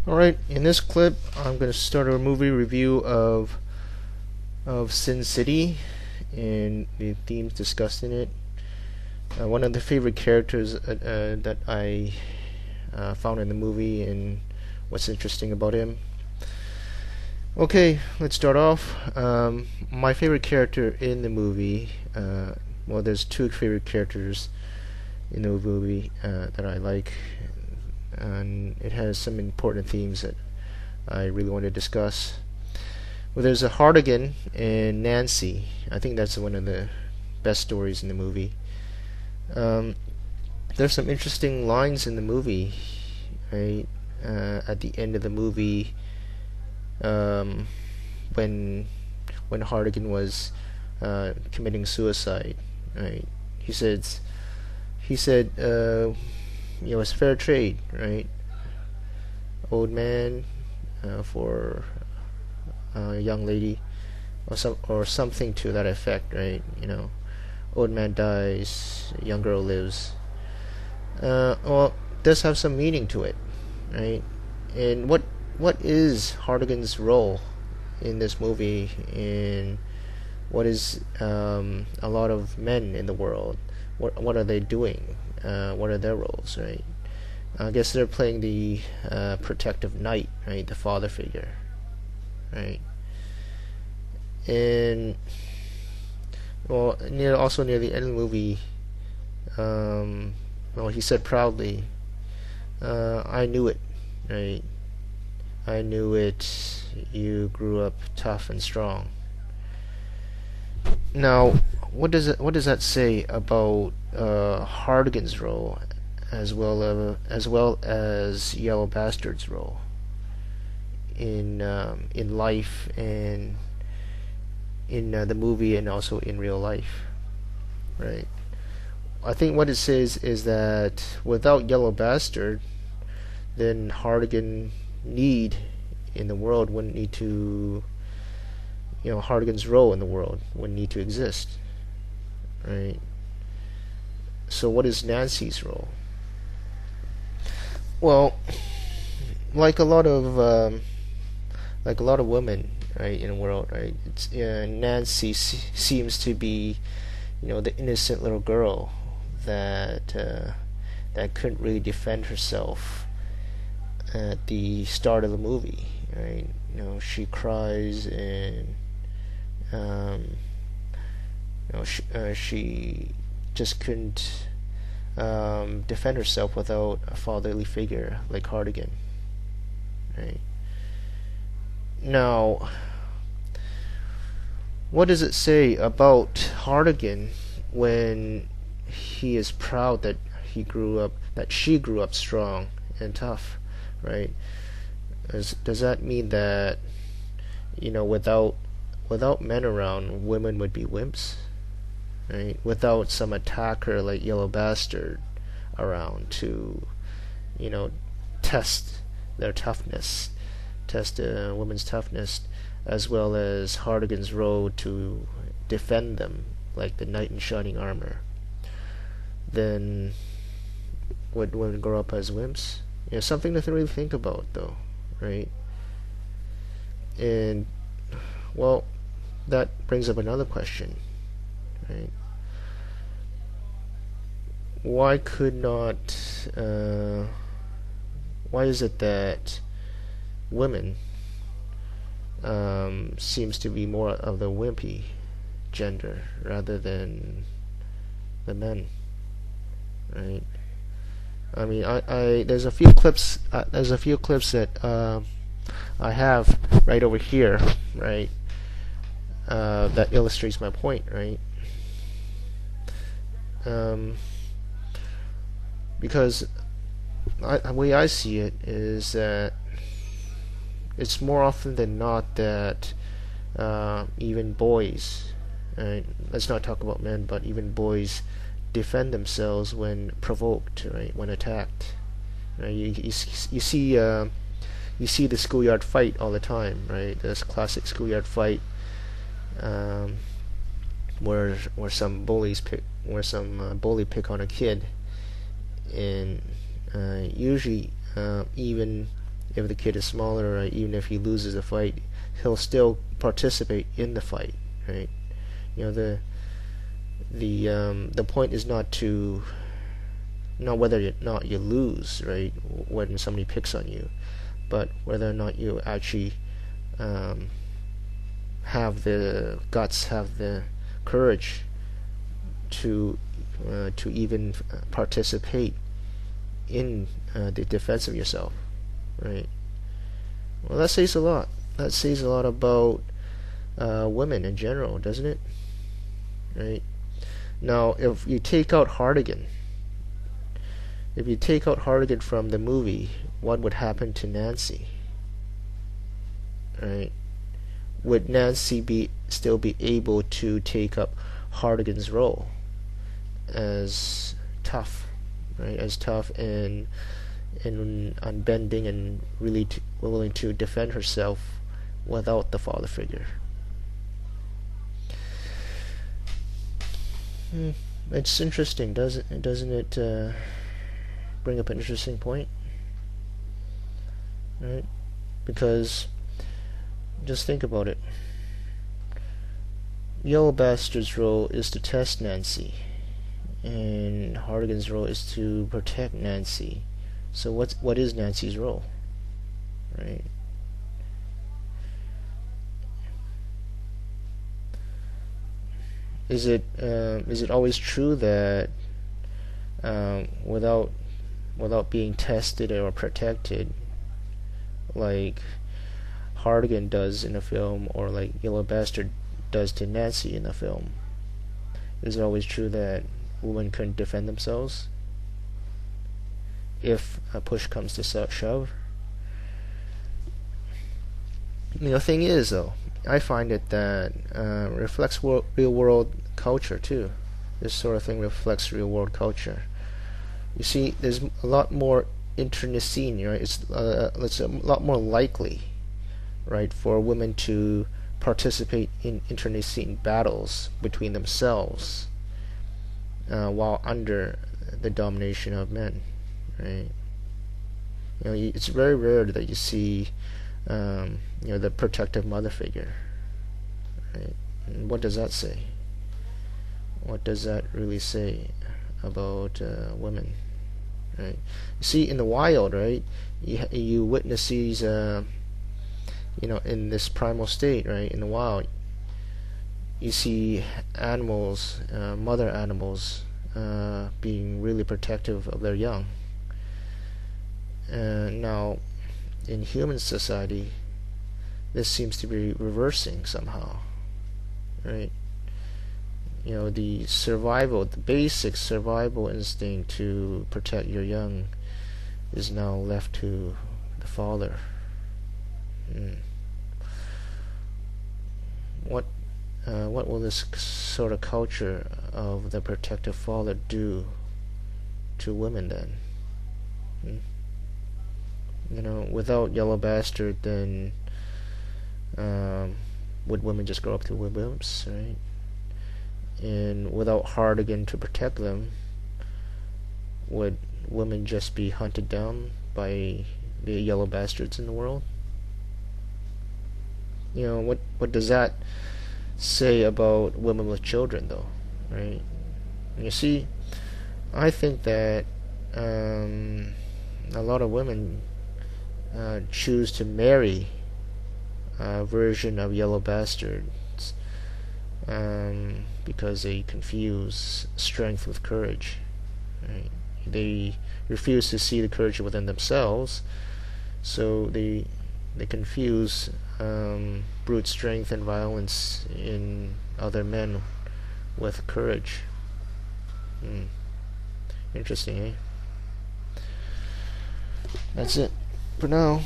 Alright, in this clip, I'm going to start a movie review of Sin City and the themes discussed in it. One of the favorite characters that I found in the movie and what's interesting about him. Okay, let's start off. My favorite character in the movie, well, there's two favorite characters in the movie that I like, and it has some important themes that I really want to discuss. Well, there's a Hartigan and Nancy. I think that's one of the best stories in the movie. Um, there's some interesting lines in the movie, right? At the end of the movie, um, when Hartigan was committing suicide, right? He said, it's fair trade, right? Old man for a young lady, or something to that effect, right? Old man dies, young girl lives. Well, does have some meaning to it, right? And what is Hartigan's role in this movie, and what is a lot of men in the world? What are they doing? What are their roles, right? I guess they're playing the protective knight, right? The father figure, right? And well, also near the end of the movie, well, he said proudly, "I knew it, right? I knew it. You grew up tough and strong." Now, what does that say about Hardigan's role, as well as Yellow Bastard's role in life and in the movie, and also in real life, right? I think what it says is that without Yellow Bastard, then Hartigan need in the world wouldn't need to, Hartigan's role in the world wouldn't need to exist, right? So what is Nancy's role? Well, like a lot of women, right, in the world, right? Nancy seems to be, the innocent little girl that couldn't really defend herself at the start of the movie, right? She cries, and she just couldn't defend herself without a fatherly figure like Hartigan, right? Now, what does it say about Hartigan when he is proud that she grew up strong and tough, right? Does that mean that, without men around, women would be wimps, right? Without some attacker like Yellow Bastard around to, test their toughness, test a woman's toughness, as well as Hartigan's role to defend them like the knight in shining armor, then would women grow up as wimps? Something to really think about, though, right? And well, that brings up another question, right? Why could not? Why is it that women seems to be more of the wimpy gender rather than the men, right? I mean, there's a few clips. That I have right over here, right? That illustrates my point, right? Because the way I see it is that it's more often than not that even boys, right? Let's not talk about men, but even boys defend themselves when provoked, right? When attacked, right? You see the schoolyard fight all the time, right? This classic schoolyard fight, where some bully pick on a kid, and usually even if the kid is smaller, right, even if he loses the fight, he'll still participate in the fight, right? You know, the point is not whether or not you lose, right, when somebody picks on you, but whether or not you actually have the guts, have the courage to even participate in the defense of yourself, right? Well, that says a lot. That says a lot about women in general, doesn't it? Right? Now, if you take out Hartigan from the movie, what would happen to Nancy? Right? Would Nancy still be able to take up Hartigan's role as tough, right? As tough and unbending and really willing to defend herself without the father figure. It's interesting, doesn't it? Bring up an interesting point, right? Because just think about it. Yellow Bastard's role is to test Nancy, and Hartigan's role is to protect Nancy. So what is Nancy's role, right? Is it always true that without being tested or protected, like Hartigan does in a film, or like Yellow Bastard does to Nancy in a film, is it always true that women couldn't defend themselves if a push comes to shove? The thing is, though, I find it that reflects real world culture too. This sort of thing reflects real world culture. You see, there's a lot more internecine, right? It's a lot more likely, right, for women to participate in internecine battles between themselves while under the domination of men, right? It's very rare that you see the protective mother figure, right? And what does that say? What does that really say about women, right? You see, in the wild, right, you witness these, in this primal state, right, in the wild, you see animals, mother animals, being really protective of their young. Now, in human society, this seems to be reversing somehow, right? The basic survival instinct to protect your young is now left to the father. What will this sort of culture of the protective father do to women then? Without Yellow Bastard, then would women just grow up to be wimps, right? And without Hartigan to protect them, would women just be hunted down by the Yellow Bastards in the world? What does that say about women with children, though, right? You see, I think that a lot of women choose to marry a version of Yellow Bastards because they confuse strength with courage, right? They refuse to see the courage within themselves, so they confuse brute strength and violence in other men with courage. Interesting, eh? That's it for now.